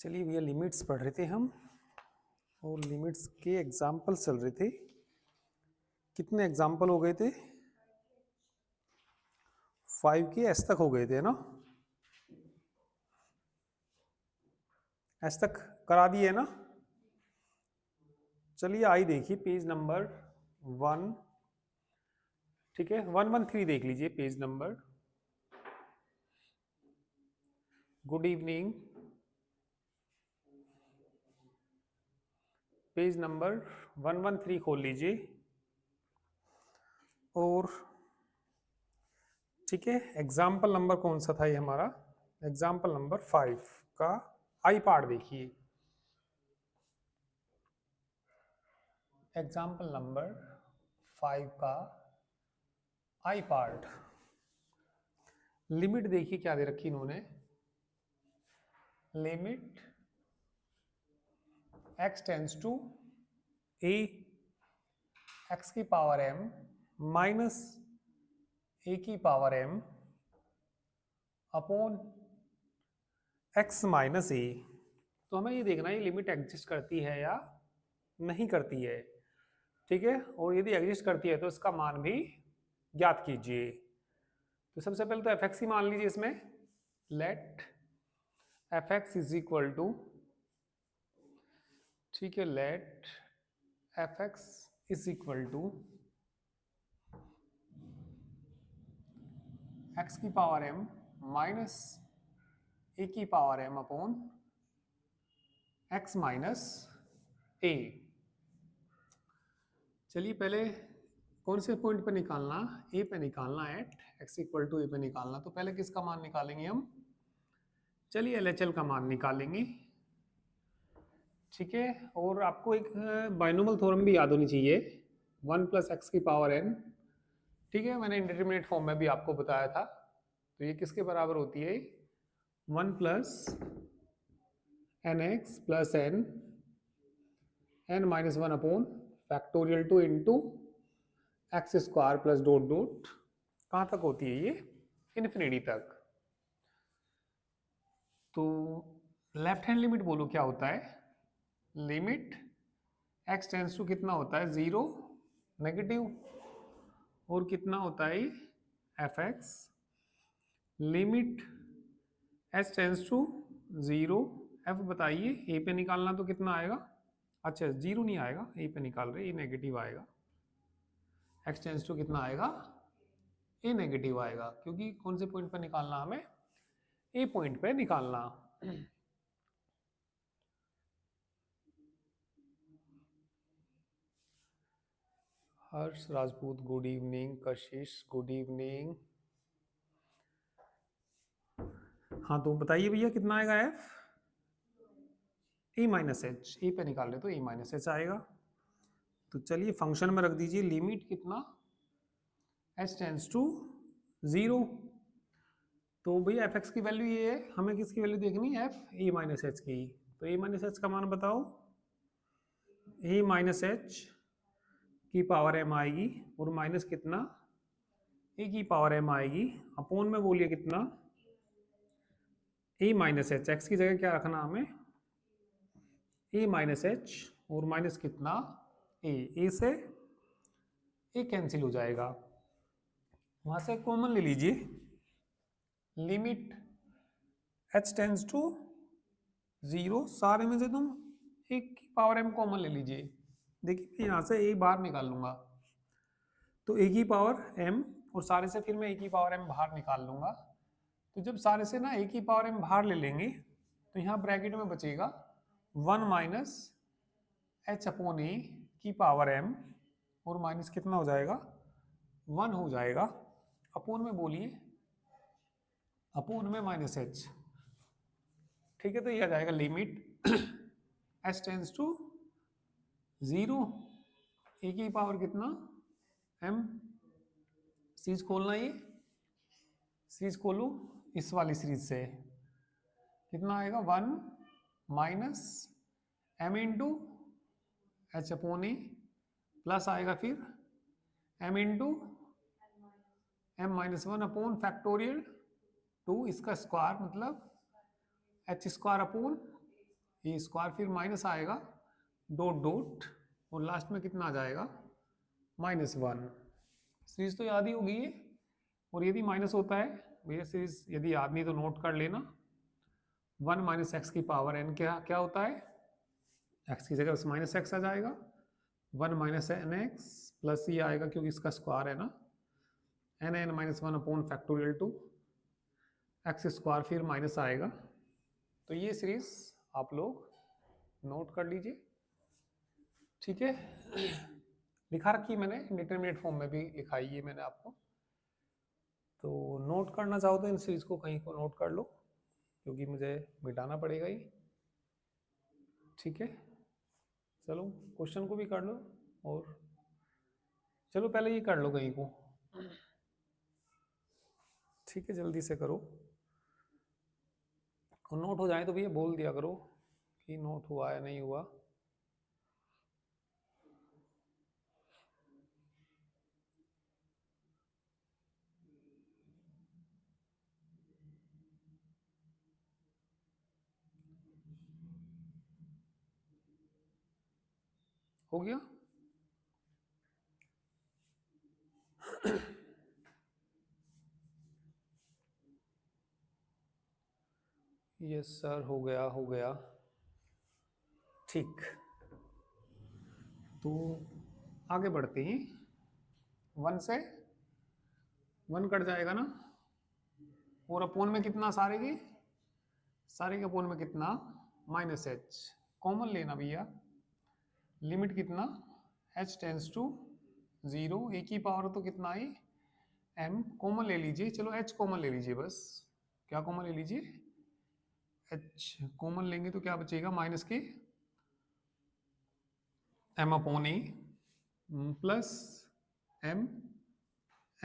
चलिए भैया लिमिट्स पढ़ रहे थे हम और लिमिट्स के एग्जाम्पल चल रहे थे। कितने एग्जाम्पल हो गए थे? 5 के एस तक हो गए थे ना। एस तक करा दिए ना। चलिए आई देखिए पेज नंबर 1, ठीक है 113 देख लीजिए page number. Good evening, page number 113 खोल लीजिए और ठीक है एग्जाम्पल नंबर कौन सा था ये हमारा? एग्जाम्पल नंबर 5 का आई पार्ट देखिए। एग्जाम्पल नंबर 5 का आई पार्ट। लिमिट देखिए क्या दे रखी इन्होंने। Limit x tends to a x की पावर m माइनस a की power m upon x minus a। तो हमें ये देखना है ये लिमिट एग्जिस्ट करती है या नहीं करती है, ठीक है। और यदि एग्जिस्ट करती है तो इसका मान भी ज्ञात कीजिए। तो सबसे पहले तो fx ही मान लीजिए इसमें। Let fx is equal to, ठीक है, let fx is equal to x की पावर m माइनस a की power m upon x minus a। चलिए पहले कौन से पॉइंट पे निकालना? a पे निकालना, at x equal to a पे निकालना। तो पहले किसका मान निकालेंगे हम? चलिए LHL का मान निकालेंगे, ठीक है। और आपको एक बाइनोमियल थ्योरम भी याद होनी चाहिए, 1 प्लस एक्स की पावर n, ठीक है। मैंने इंडिटरमिनेट फॉर्म में भी आपको बताया था। तो ये किसके बराबर होती है? 1 plus n x plus n minus 1 upon factorial 2 into x square plus dot dot. कहाँ तक होती है ये? इन्फिनिटी तक। तो लेफ्ट हैंड लिमिट बोलो क्या होता है? लिमिट x टेंस टू कितना होता है? 0 नेगेटिव। और कितना होता है f x? Limit h tends to 0 f बताइए, a पे निकालना तो कितना आएगा? अच्छा 0 नहीं आएगा, a पे निकाल रहे, a नेगेटिव आएगा। x टेंस टू कितना आएगा? a नेगेटिव आएगा, क्योंकि कौन से पॉइंट पे निकालना हमें? a पॉइंट पे निकालना। हर्ष राजपूत गुड इवनिंग, कशिश गुड इवनिंग। हाँ तो बताइए भैया कितना आएगा f? a माइनस एच, ए पे निकाल रहे तो a माइनस एच आएगा। तो चलिए फंक्शन में रख दीजिए लिमिट कितना? h tends to 0। तो भैया एफ एक्स की वैल्यू ये है, हमें किसकी वैल्यू देखनी है? एफ ए माइनस एच की। तो ए माइनस एच का मान बताओ। ए माइनस एच की पावर m आएगी और माइनस कितना? ए की पावर m आएगी अपॉन में बोलिए कितना? ए माइनस एच। एक्स की जगह क्या रखना हमें? ए माइनस एच और माइनस कितना? ए से ए कैंसिल हो जाएगा, वहां से कॉमन ले लीजिए। लिमिट h टेंस टू 0, सारे में से तुम एक की पावर m कॉमन ले लीजिए। देखिए यहां से a बाहर निकाल लूंगा तो a की पावर m, और सारे से फिर मैं a की पावर m बाहर निकाल लूंगा। तो जब सारे से ना a की पावर m बाहर ले लेंगे तो यहाँ ब्रैकेट में बचेगा 1 माइनस एच अपॉन ए की पावर m, और माइनस कितना हो जाएगा? 1 हो जाएगा। अपॉन में बोलिए, अपॉन में माइनस एच, ठीक है। तो ये आ जाएगा limit h tends to 0, a की पावर कितना? m। सीरीज खोलना, ये सीरीज खोलो इस वाली सीरीज से, कितना आएगा? 1 minus m into H upon ए प्लस आएगा फिर m into m minus 1 upon factorial 2, इसका स्क्वायर मतलब h square upon E square, फिर माइनस आएगा डॉट डॉट, और लास्ट में कितना आ जाएगा -1। सीरीज तो याद ही होगी ये, और यदि माइनस होता है भैया सीरीज, यदि याद नहीं तो नोट कर लेना। 1 माइनस एक्स की पावर n क्या क्या होता है, x की जगह माइनस एक्स आ जाएगा, 1 माइनस एन एक्स प्लस ये आएगा क्योंकि इसका स्क्वायर है ना, n n minus 1 upon factorial 2 x square, फिर माइनस आएगा। तो ये सीरीज आप लोग नोट कर लीजिए, ठीक है। लिखा रखी मैंने, इंडिटरमिनेट फॉर्म में भी लिखाई है मैंने आपको, तो नोट करना चाहो तो इन सीरीज को कहीं को नोट कर लो, क्योंकि मुझे मिटाना पड़ेगा ही, ठीक है। चलो क्वेश्चन को भी कर लो, और चलो पहले ये कर लो कहीं को, ठीक है, जल्दी से करो, और नोट हो जाए तो भैया बोल दिया करो कि नोट हुआ या नहीं हुआ। हो गया? यस सर, हो गया हो गया, ठीक। तो आगे बढ़ते हैं, 1 से 1 कट जाएगा ना, और अपोन में कितना, सारे के अपोन में कितना -h, कॉमन लेना भैया, लिमिट कितना h टेंस टू 0, a की पावर तो कितना आई m, कॉमन ले लीजिए, चलो h कॉमन ले लीजिए, बस क्या कॉमन ले लीजिए, h कॉमन लेंगे तो क्या बचेगा, माइनस के m upon a plus m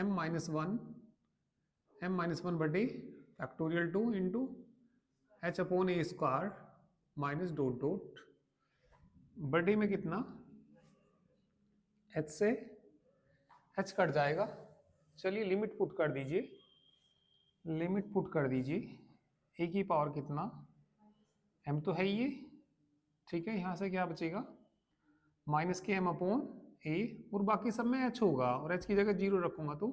minus one बटे factorial 2 into h upon a square minus dot dot, बटे में कितना, h से h कट जाएगा, चलिए लिमिट पुट कर दीजिए, लिमिट पुट कर दीजिए, a की पावर कितना, m तो है ही ये, ठीक है, यहाँ से क्या बचेगा माइनस के m अपॉन a, और बाकी सब में h होगा, और h की जगह 0 रखूंगा तो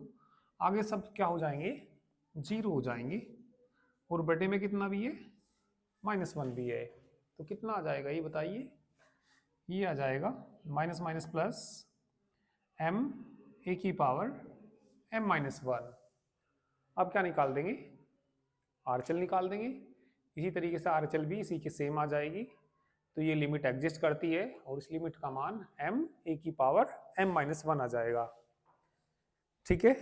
आगे सब क्या हो जाएंगे, 0 हो जाएंगे, और बटे में कितना भी है -1 भी है, तो कितना आ जाएगा ये बताइए, ये आ जाएगा minus minus plus m a की पावर m-1। अब क्या निकाल देंगे, आरचल निकाल देंगे, इसी तरीके से आरचल भी इसी के सेम आ जाएगी, तो ये लिमिट एग्जिस्ट करती है, और इस लिमिट का मान m a की पावर m-1 आ जाएगा, ठीक है।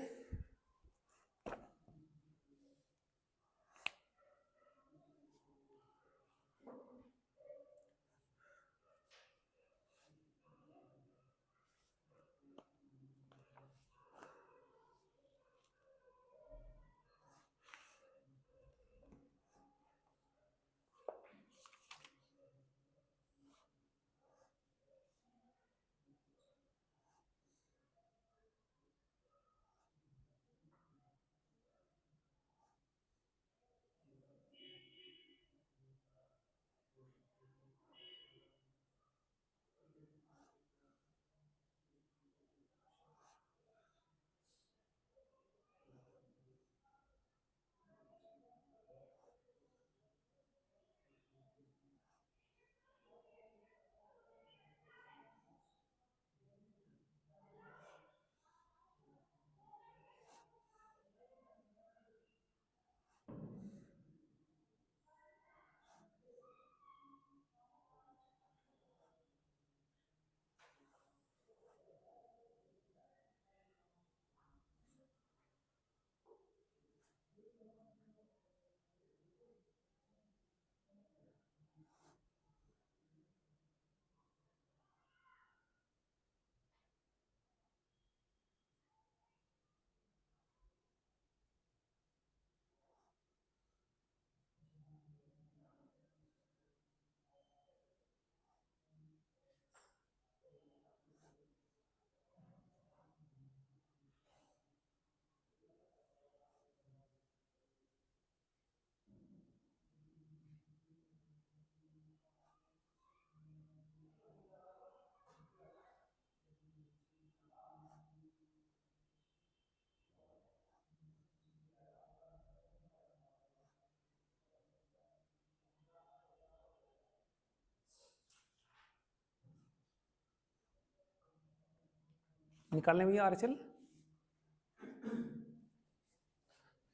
निकालने भैया आर एच एल।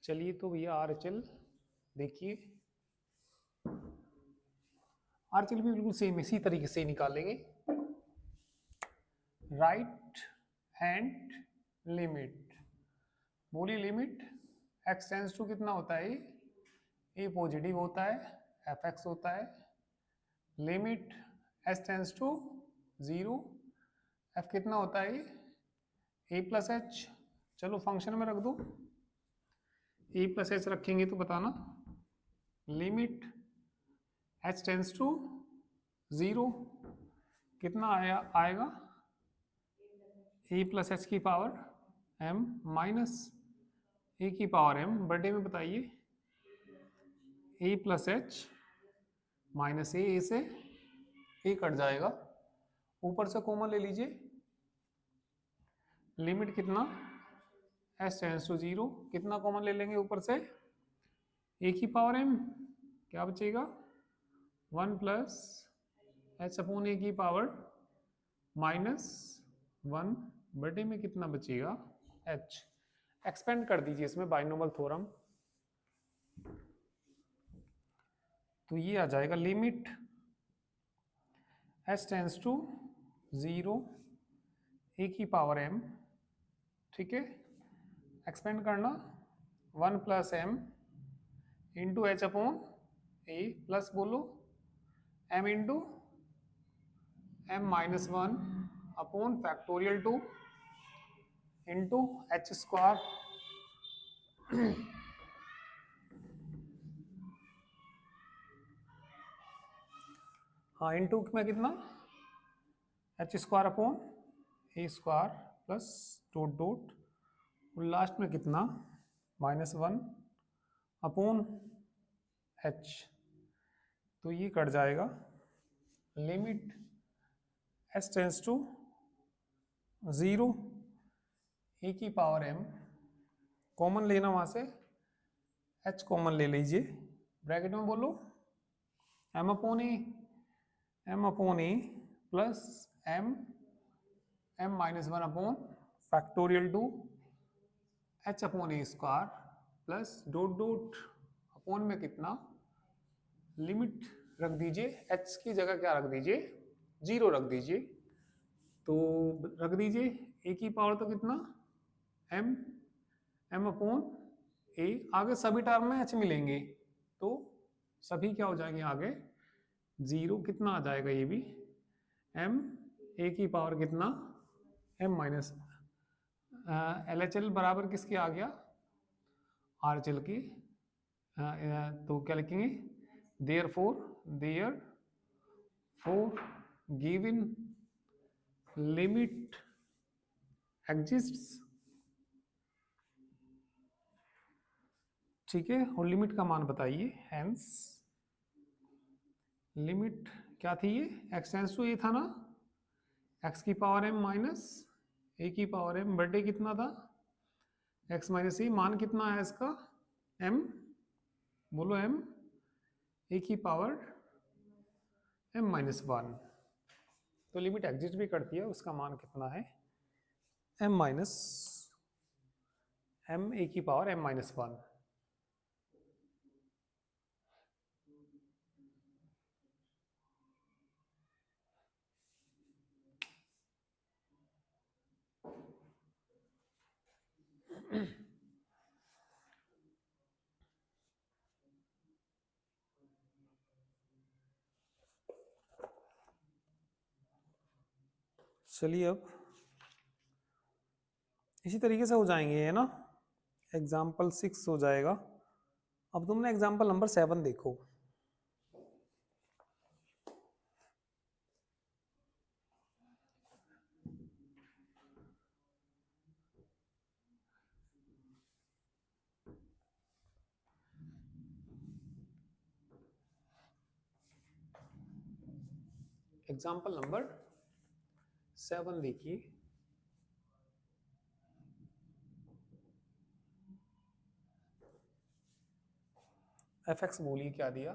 चलिए तो भैया आर एच एल देखिए, आर एच एल भी बिल्कुल सेम इसी तरीके से निकालेंगे। राइट हैंड लिमिट, बोलिए लिमिट एक्स टेंस टू कितना होता है, ए पॉजिटिव होता है, एफ एक्स होता है। Limit s tends to 0, f कितना होता है, ए प्लस एच। चलो फंक्शन में रख दो, ए प्लस एच रखेंगे तो बताना। लिमिट एच टेंस टू 0 कितना आएगा, ए प्लस एच की पावर एम माइनस ए की पावर एम। बर्थडे में बताइए, ए प्लस एच माइनस ए से ए कट जाएगा, ऊपर से कॉमन ले लीजिए। लिमिट कितना एस टेंस टू 0 कितना कॉमन ले लेंगे ऊपर से, ए की पावर एम, क्या बचेगा 1 प्लस एच अपॉन ए की पावर माइनस 1। बटे में कितना बचेगा एच। एक्सपेंड कर दीजिए इसमें बाइनोमियल थ्योरम, तो ये आ जाएगा limit h tends to 0 a की पावर एम, ठीक है। एक्सपेंड करना 1 plus m into H upon ए प्लस बोलो m into m minus 1 upon factorial 2 into h square. हाँ इंटू में कितना h square upon a square plus dot dot, और last में कितना -1 अपॉन एच। तो ये कट जाएगा। Limit s tends to 0 a की पावर एम, कॉमन लेना वहां से, एच कॉमन ले लीजिए, ब्रैकेट में बोलो m upon A plus m minus 1 upon factorial 2 h upon a square plus dot dot upon में कितना, लिमिट रख दीजिए, एच की जगह क्या रख दीजिए 0 रख दीजिए, तो रख दीजिए ए की पावर तो कितना एम अपॉन ए, आगे सभी टर्म में एच मिलेंगे तो सभी क्या हो जाएंगे आगे 0, कितना आ जाएगा ये भी एम ए की पावर कितना m minus l h l बराबर किसके आ गया आर एच एल की। तो क्या लिखेंगे therefore given limit exists, ठीक है, और लिमिट का मान बताइए। हेंस लिमिट क्या थी, ये एक्स टेंस टू ए था ना, एक्स की पावर एम माइनस ए की पावर एम, बटे कितना था एक्स माइनस ए, मान कितना है इसका एम, बोलो एम ए की पावर एम माइनस 1। तो लिमिट एग्जिस्ट भी करती है, उसका मान कितना है एम माइनस एम ए की पावर एम माइनस 1। चलिए अब इसी तरीके से हो जाएंगे है ना, एग्जाम्पल 6 हो जाएगा। अब तुमने एग्जाम्पल नंबर 7 देखो। एग्जाम्पल नंबर 7 देखिए, एफ एक्स बोलिए क्या दिया,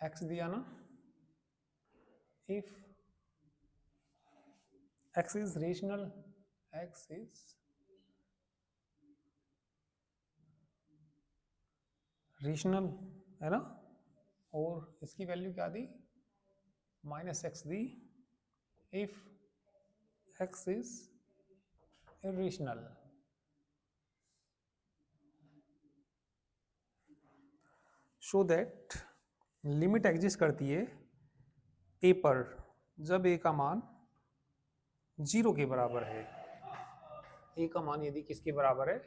एक्स दिया ना, if x is rational, x is rational है ना, और इसकी वैल्यू क्या दी, -x the, if x is irrational। Show that limit exist करती है a पर जब a का मान 0 के बराबर है। a का मान यदि किसके बराबर है,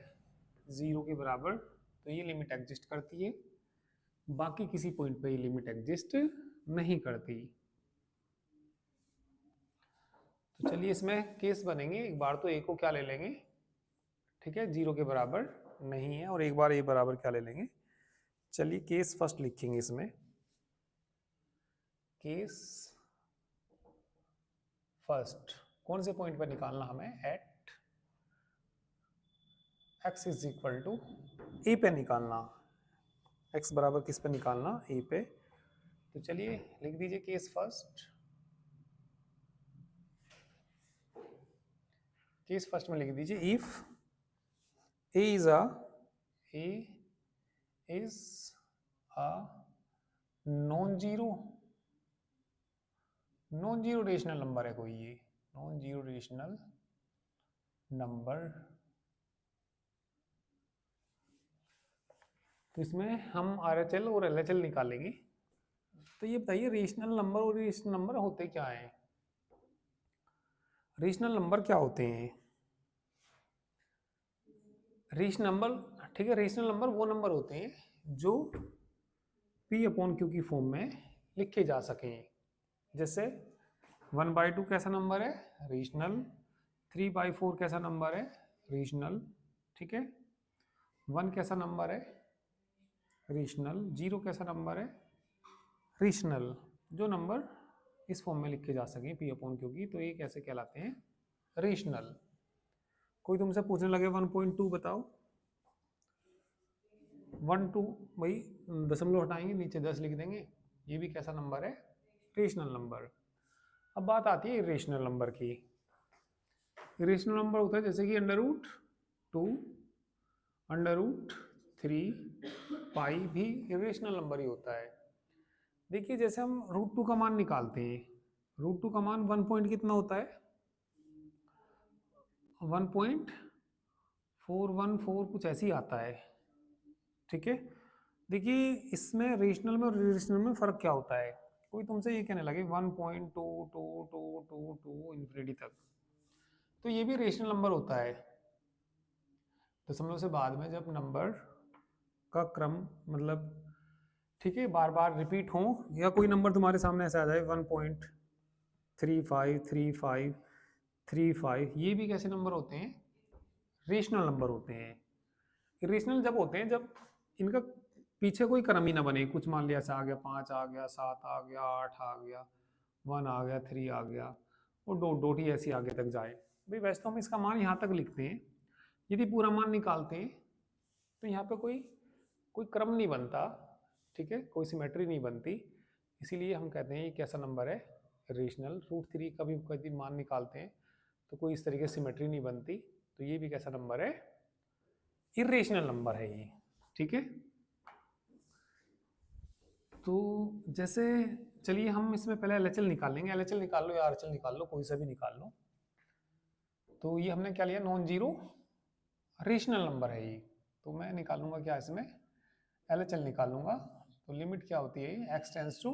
0 के बराबर, तो ये लिमिट एग्जिस्ट करती है, बाकी किसी पॉइंट पे ये लिमिट एग्जिस्ट नहीं करती। तो चलिए इसमें केस बनेंगे, एक बार तो a को क्या ले लेंगे, ठीक है, 0 के बराबर नहीं है, और एक बार a बराबर क्या ले लेंगे। चलिए केस फर्स्ट लिखेंगे इसमें, केस फर्स्ट कौन से पॉइंट पर निकालना हमें, at x is equal to a पे निकालना, x बराबर किस पे निकालना, ए पे। तो चलिए लिख दीजिए केस फर्स्ट। केस फर्स्ट में लिख दीजिए if a is a non zero rational number है कोई, ये नॉन जीरो रेशनल नंबर। तो इसमें हम RHL और LHL निकालेंगे। तो ये बताइए रेशनल नंबर और इरेशनल नंबर होते क्या हैं। रेशनल नंबर क्या होते हैं, रेशनल नंबर, ठीक है, रेशनल नंबर वो नंबर होते हैं जो P/Q की फॉर्म में लिखे जा सकें। जैसे 1/2 कैसा नंबर है, रेशनल। 3/4 कैसा नंबर है, रेशनल, ठीक है। 1 कैसा नंबर है, रेशनल। 0 कैसा नंबर है, रेशनल। जो नंबर इस फॉर्म में लिखे जा सकें P/Q की, तो ये कैसे कहलाते हैं, रेशनल। कोई तुमसे पूछने लगे 1.2 बताओ, 1 2 भाई दशमलव हटाएंगे, नीचे 10 लिख देंगे, ये भी कैसा नंबर है, रेशनल नंबर। अब बात आती है इरेशनल नंबर की। इरेशनल नंबर होता है जैसे कि √2, √3, पाई भी इरेशनल नंबर ही होता है। देखिए जैसे हम √2 का मान निकालते हैं, √2 का मान 1 पॉइंट कितना होता है, 1.414 कुछ ऐसे ही आता है, ठीक है। देखिए इसमें रेशनल में और इरेशनल में फर्क क्या होता है। कोई तुमसे ये कहने लगे 1.222222 इन्फिनिटी तक, तो ये भी रेशनल नंबर होता है। दशमलव से बाद में जब नंबर का क्रम मतलब, ठीक है, बार बार रिपीट हो, या कोई नंबर तुम्हारे सामने ऐसा आ जाए 1.353535, ये भी कैसे नंबर होते हैं, रेशनल नंबर होते हैं। इरेशनल जब होते हैं जब इनका पीछे कोई क्रम ही ना बने, कुछ मान लिया ऐसा आ गया 5 आ गया, 7 आ गया, 8 आ गया, 1 आ गया, 3 आ गया, और डॉट ही ऐसी आगे तक जाए। भाई वैसे तो हम इसका मान यहाँ तक लिखते हैं, यदि पूरा मान निकालते हैं तो यहाँ पे कोई क्रम नहीं बनता, ठीक है, कोई सिमेट्री नहीं बनती, इसीलिए हम कहते हैं ये कैसा नंबर है, रेशनल। √3 का भी कभी मान निकालते हैं तो कोई इस तरीके से सिमेट्री नहीं बनती, तो ये भी कैसा नंबर है, इरेशनल नंबर है ये, ठीक है। तो जैसे चलिए हम इसमें पहले LHL निकालेंगे, LHL निकाल लो या RHL निकाल लो, कोई सा भी निकाल लो। तो ये हमने क्या लिया, नॉन जीरो रेशनल नंबर है ये, तो मैं निकालूंगा क्या इसमें, LHL निकालूंगा। तो लिमिट क्या होती है, x टेंस टू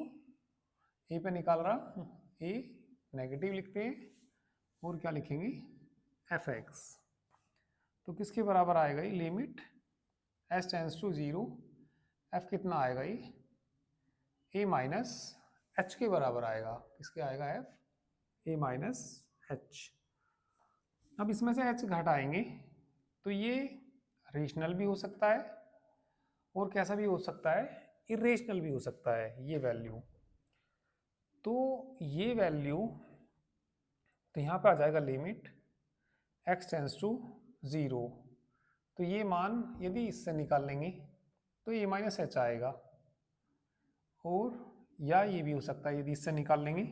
ए पे निकाल रहा, ए नेगेटिव लिखते हैं, और क्या लिखेंगे, fx। तो किसके बराबर आएगा ये, limit s tends to 0, f कितना आएगा ये, a माइनस h के बराबर आएगा, किसके आएगा, f, a माइनस h। अब इसमें से h घटाएंगे तो ये रेशनल भी हो सकता है और कैसा भी हो सकता है, इरेशनल भी हो सकता है ये वैल्यू। तो ये वैल्यू, तो यहाँ पे आ जाएगा लिमिट x टेंस टू 0, तो ये मान यदि इससे निकाल लेंगे तो ये माइनस h आएगा, और या ये भी हो सकता है यदि इससे निकाल लेंगे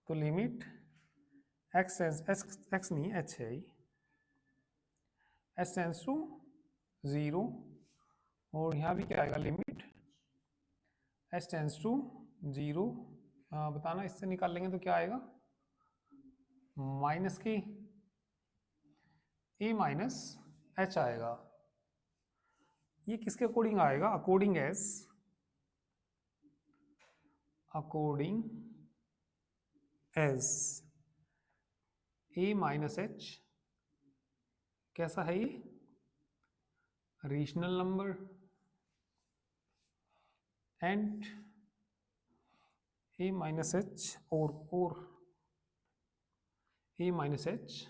तो लिमिट एक्स एक्स नहीं एच है, एच टेंस टू 0, और यहाँ भी क्या आएगा लिमिट एच टेंस टू 0। बताना, इससे निकाल लेंगे तो क्या आएगा, माइनस की ए माइनस एच आएगा। ये किसके अकॉर्डिंग आएगा, according as a minus h कैसा है, ये rational number, and a minus h और a minus h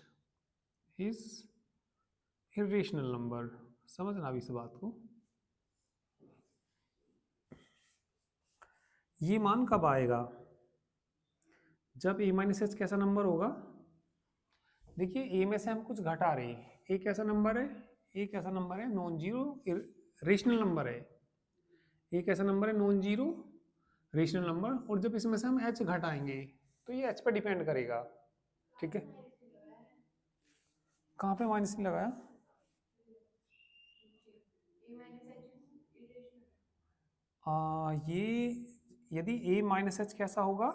is irrational number. समझना अभी इस बात को। ये मान कब आएगा, जब ए माइनस एच कैसा नंबर होगा, देखिए ए में से हम कुछ घटा रहे हैं, ए कैसा नंबर है, ए कैसा नंबर है, नॉन जीरो रेशनल नंबर है, ए कैसा नंबर है, नॉन जीरो रेशनल नंबर, और जब इसमें से हम एच घटाएंगे तो ये एच पे डिपेंड करेगा, ठीक है। कहाँ पे माइनस नहीं लगाया, ये यदि ए माइनस एच कैसा होगा,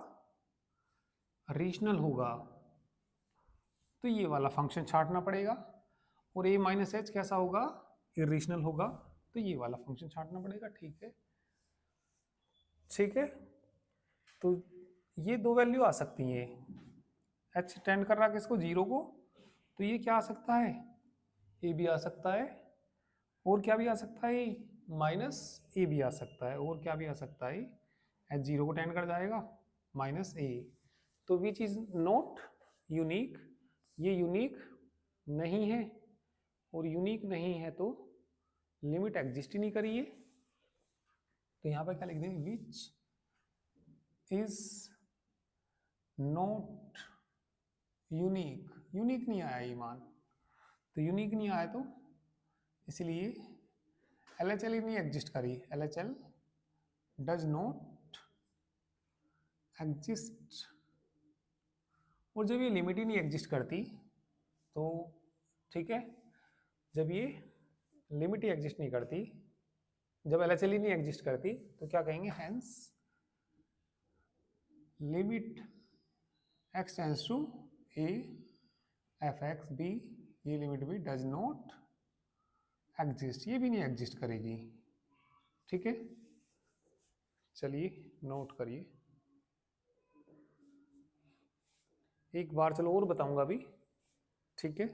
रेशनल होगा, तो ये वाला फंक्शन छाटना पड़ेगा, और ए माइनस एच कैसा होगा, इरेशनल होगा, तो ये वाला फंक्शन छाटना पड़ेगा, ठीक है। ठीक है, तो ये दो वैल्यू आ सकती हैं, एच टेंड कर रहा है किसको, 0 को, तो ये क्या आ सकता है, ए भी आ सकता है, और क्या भी आ सकता है, माइनस ए भी आ सकता है, और क्या भी आ सकता है, एच 0 को टेंड कर जाएगा, माइनस ए। तो विच इज नॉट यूनिक, ये यूनिक नहीं है, और यूनिक नहीं है तो लिमिट एग्जिस्ट ही नहीं करिए। तो यहाँ पर क्या लिख देंगे, which is not unique, unique नहीं आया ये मान, तो यूनिक नहीं आया तो इसलिए LHL ही नहीं एग्जिस्ट करी, LHL डज नॉट एग्जिस्ट। और जब ये लिमिट ही नहीं एग्जिस्ट करती तो ठीक है, जब ये लिमिट ही एग्जिस्ट नहीं करती, जब LHL ही नहीं एग्जिस्ट करती, तो क्या कहेंगे, hence limit x tends to a f x b, ये लिमिट भी डज नॉट एग्जिस्ट, ये भी नहीं एग्जिस्ट करेगी, ठीक है। चलिए नोट करिए, एक बार चलो और बताऊंगा अभी, ठीक है।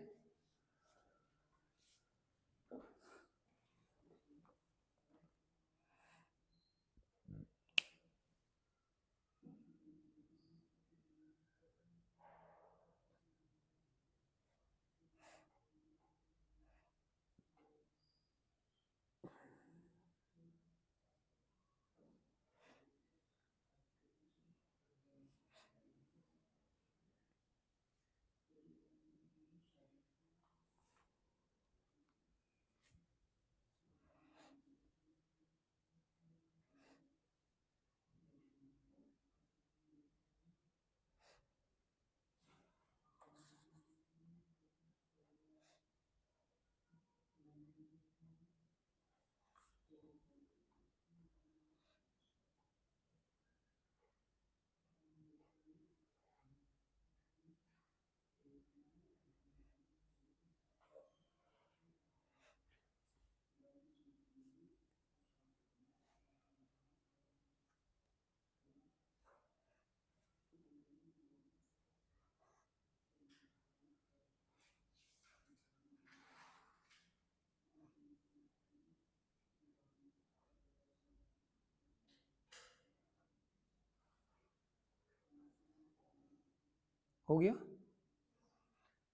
हो गया,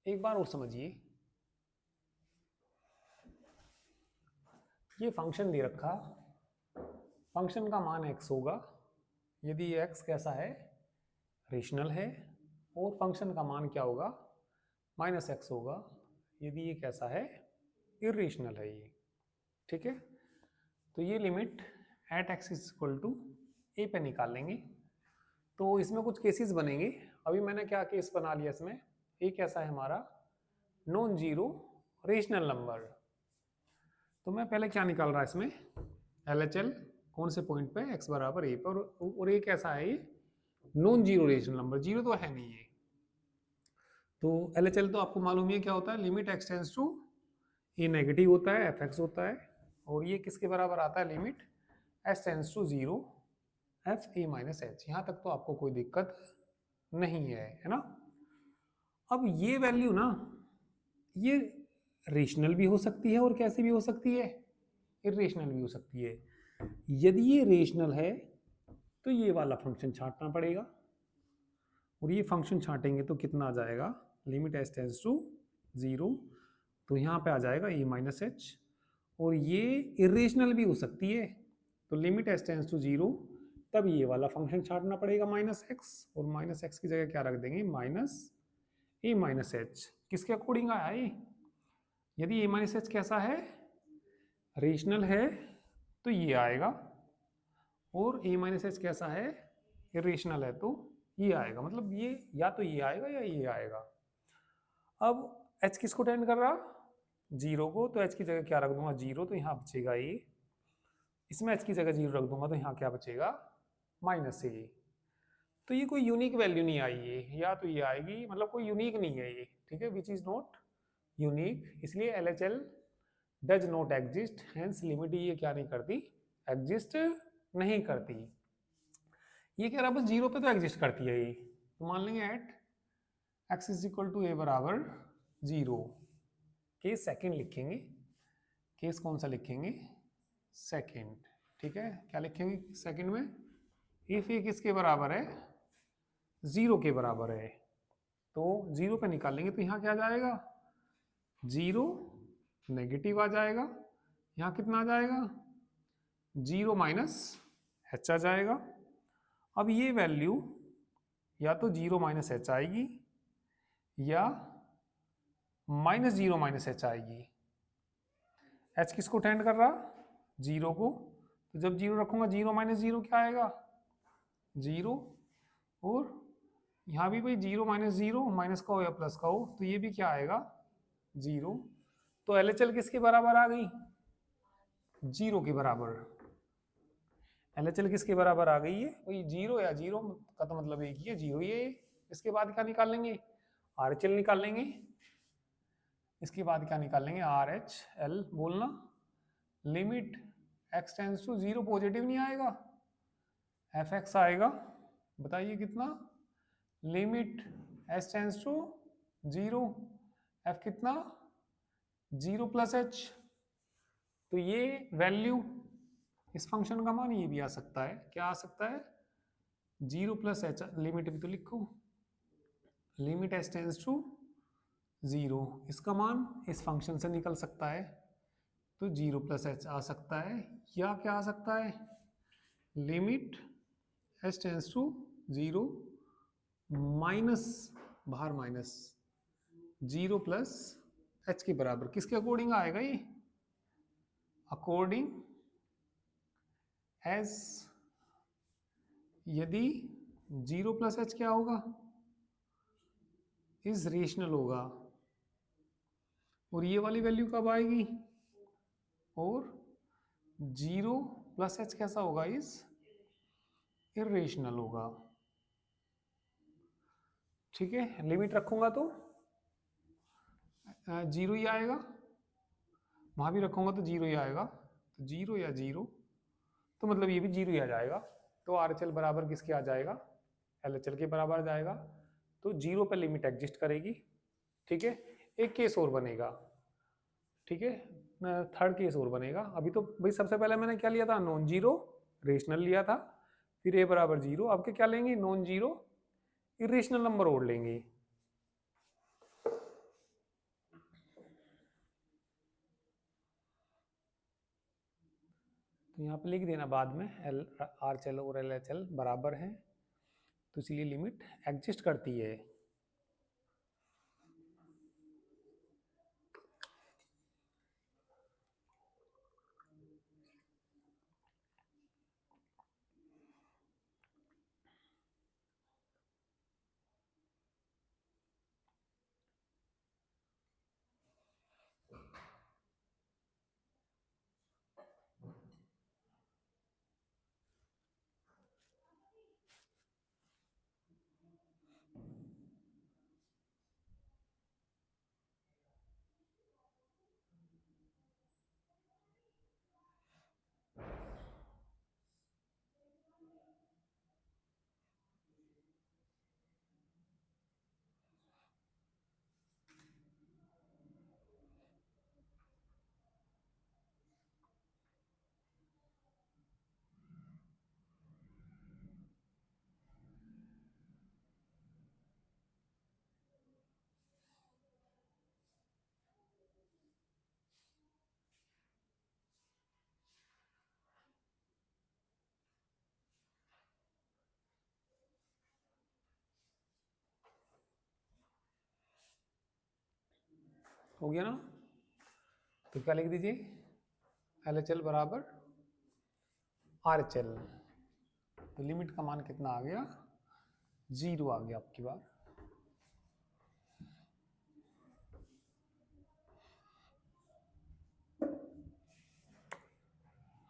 एक बार और समझिए, ये फंक्शन दे रखा, फंक्शन का मान x होगा, यदि ये x कैसा है, रेशनल है, और फंक्शन का मान क्या होगा, माइनस एक्स होगा, यदि ये कैसा है, इरेशनल है ये, ठीक है। तो ये limit at x is equal to a पे निकाल लेंगे, तो इसमें कुछ केसेस बनेंगे। अभी मैंने क्या केस बना लिया इसमें, एक ऐसा है हमारा नॉन जीरो रेशनल नंबर। तो मैं पहले क्या निकाल रहा है इसमें, LHL कौन से पॉइंट पे, x बराबर a पर, और एक ऐसा है ये non zero rational number, zero तो है नहीं ये। तो LHL तो आपको मालूम ही है क्या होता है, लिमिट x टेंड्स टू ये नेगेटिव होता है, fx होता है, और ये किसके बराबर आता है, limit s tends to zero f a minus h। यहाँ तक तो आपको कोई दिक्कत नहीं है ना। अब ये वैल्यू ना, ये रेशनल भी हो सकती है और कैसे भी हो सकती है, इरेशनल भी हो सकती है। यदि ये रेशनल है तो ये वाला फंक्शन छांटना पड़ेगा, और ये फंक्शन छांटेंगे तो कितना आ जाएगा, limit s tends to zero, तो यहाँ पे आ जाएगा e माइनस एच। और ये इरेशनल भी हो सकती है, तो limit s tends to zero, तब ये वाला फंक्शन छांटना पड़ेगा माइनस एक्स, और माइनस एक्स की जगह क्या रख देंगे, माइनस ए माइनस एच। किसके अकॉर्डिंग आया ये, यदि ए माइनस एच कैसा है, रेशनल है, तो ये आएगा, और ए माइनस एच कैसा है, इरेशनल है, तो ये आएगा। मतलब ये या तो ये आएगा या ये आएगा। अब h किसको टेंड कर रहा, जीरो को, तो h की जगह क्या रख दूंगा, जीरो, तो यहाँ बचेगा ये। इसमें h की जगह जीरो रख दूंगा तो यहाँ क्या बचेगा, माइनस ए। तो ये कोई यूनिक वैल्यू नहीं आई है, या तो ये आएगी, मतलब कोई यूनिक नहीं है ये, ठीक है, विच इज नॉट यूनिक, इसलिए LHL does not exist, hence limit ये क्या नहीं करती, एग्जिस्ट नहीं करती। ये कह रहा बस जीरो पे तो एग्जिस्ट करती है ये, तो मान लेंगे at x is equal to a बराबर जीरो। केस सेकंड लिखेंगे, केस कौन सा लिखेंगे, सेकंड, ठीक है। क्या लिखेंगे सेकंड में, इफ ये किसके बराबर है, जीरो के बराबर है, तो जीरो पे निकालेंगे तो यहाँ क्या जाएगा, जीरो, नेगेटिव आ जाएगा, यहाँ कितना आ जाएगा, जीरो माइनस एच आ जाएगा। अब ये वैल्यू या तो जीरो माइनस एच आएगी या माइनस जीरो माइनस एच आएगी। एच किसको टेंड कर रहा, जीरो को, तो जब जीरो रखूंगा जीरो माइनस जीरो क्या आएगा, जीरो, और यहाँ भी भाई जीरो माइनस जीरो, माइनस का हो या प्लस का हो, तो ये भी क्या आएगा, जीरो। तो LHL किसके बराबर आ गई, जीरो के बराबर। LHL किसके बराबर आ गई है, वही जीरो, या जीरो का तो मतलब एक ही है, जीरो ही है। इसके बाद क्या निकाल लेंगे, RHL निकाल लेंगे। इसके बाद क्या निकाल लेंगे, RHL बोलना, limit x tends to zero, positive नहीं आएगा, fx आएगा, बताइए कितना, limit s tends to zero, f कितना, जीरो प्लस h। तो ये वैल्यू, इस फंक्शन का मान ये भी आ सकता है, क्या आ सकता है, जीरो प्लस एच, लिमिट भी तो लिखो, limit h tends to zero, इसका मान इस फंक्शन से निकल सकता है, तो जीरो प्लस एच आ सकता है, या क्या आ सकता है, limit h tends to zero minus, बाहर माइनस, जीरो प्लस एच के बराबर। किसके अकॉर्डिंग आएगा ये, अकॉर्डिंग एज, यदि जीरो प्लस एच क्या होगा, इज रेशनल होगा, और ये वाली वैल्यू कब आएगी, और जीरो प्लस एच कैसा होगा, इज इरेशनल होगा, ठीक है। लिमिट रखूंगा तो जीरो ही आएगा, वहां भी रखूंगा तो जीरो ही आएगा, तो जीरो या जीरो, तो मतलब ये भी जीरो ही आ जाएगा। तो RHL बराबर किसके आ जाएगा, LHL के बराबर आ जाएगा, तो जीरो पे लिमिट एग्जिस्ट करेगी, ठीक है। एक केस और बनेगा, ठीक है, थर्ड केस और बनेगा। अभी तो भाई सबसे पहले मैंने क्या लिया था, नॉन जीरो रेशनल लिया था, फिर ए बराबर जीरो, अब क्या लेंगे, नॉन जीरो इरेशनल नंबर और लेंगे। तो यहाँ पे लिख देना बाद में, RHL और LHL बराबर हैं, तो इसलिए लिमिट एग्जिस्ट करती है। हो गया ना। तो क्या लिख दीजिए, LHL बराबर RHL। तो लिमिट का मान कितना आ गया, 0 आ गया आपकी बार।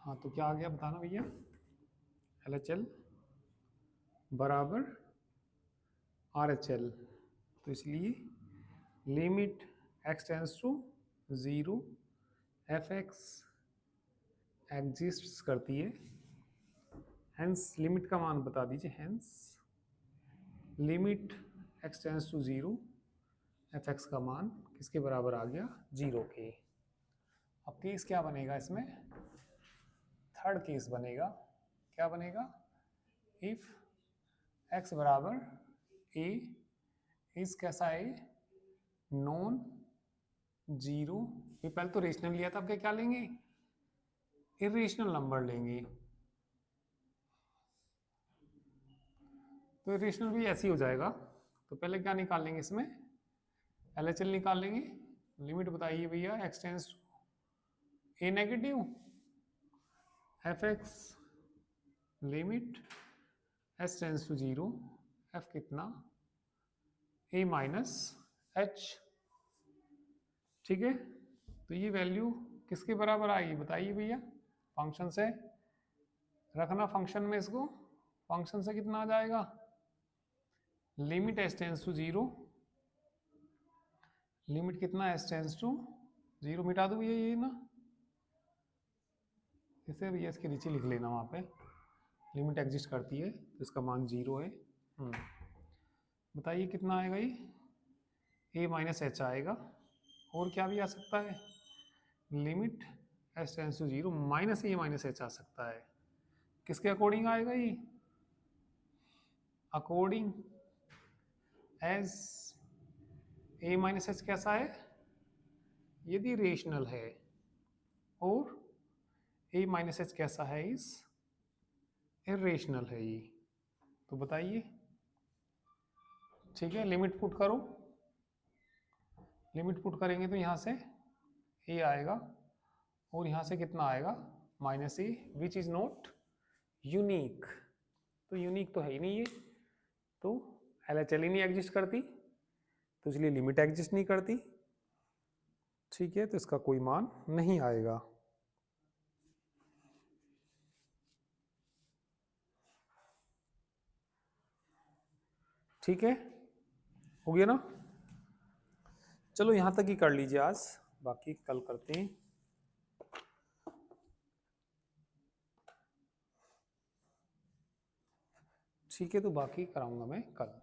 हाँ तो क्या आ गया बताना भैया, LHL बराबर RHL। तो इसलिए limit x tends to 0 fx exist करती है, हेंस लिमिट का मान बता दीजिए, hence limit x tends to 0 fx का मान किसके बराबर आ गया, 0 के। अब केस क्या बनेगा इसमें, थर्ड केस बनेगा, क्या बनेगा, इफ x बराबर a इज कैसा है, नॉन 0, ये पहले तो रेशनल लिया था, अब क्या लेंगे, इरेशनल नंबर लेंगे। तो इरेशनल भी ऐसे ही हो जाएगा। तो पहले क्या निकाल लेंगे इसमें, LHL निकाल लेंगे। लिमिट बताइए भैया, x tends to a negative fx limit s tends to 0 f कितना, a माइनस h। ठीक है, तो ये वैल्यू किसके बराबर आएगी बताइए भैया, फंक्शन से रखना, फंक्शन में इसको, फंक्शन से कितना आ जाएगा, limit s tends to 0, limit कितना s टेंस टू 0, मिटा दो भैया ये ना, इसे भैया इसके नीचे लिख लेना, वहाँ पे लिमिट एग्जिस्ट करती है तो इसका मान 0 है। बताइए कितना आएगा ये, a माइनस एच आएगा, और क्या भी आ सकता है, limit s tends to 0 minus a minus h आ सकता है। किसके अकॉर्डिंग आएगा ये, according as a minus h कैसा है, यदि रेशनल है, और a माइनस एच कैसा है, इस इरेशनल है ये। तो बताइए, ठीक है, लिमिट पुट करो, लिमिट पुट करेंगे तो यहाँ से a आएगा, और यहाँ से कितना आएगा, minus a, which is not unique. तो यूनिक तो है ही नहीं ये, तो LHL ही नहीं एग्जिस्ट करती, तो इसलिए लिमिट एग्जिस्ट नहीं करती। ठीक है, तो इसका कोई मान नहीं आएगा। ठीक है, हो गया ना। चलो यहाँ तक ही कर लीजिए आज, बाकी कल करते हैं। ठीक है, तो बाकी कराऊंगा मैं कल।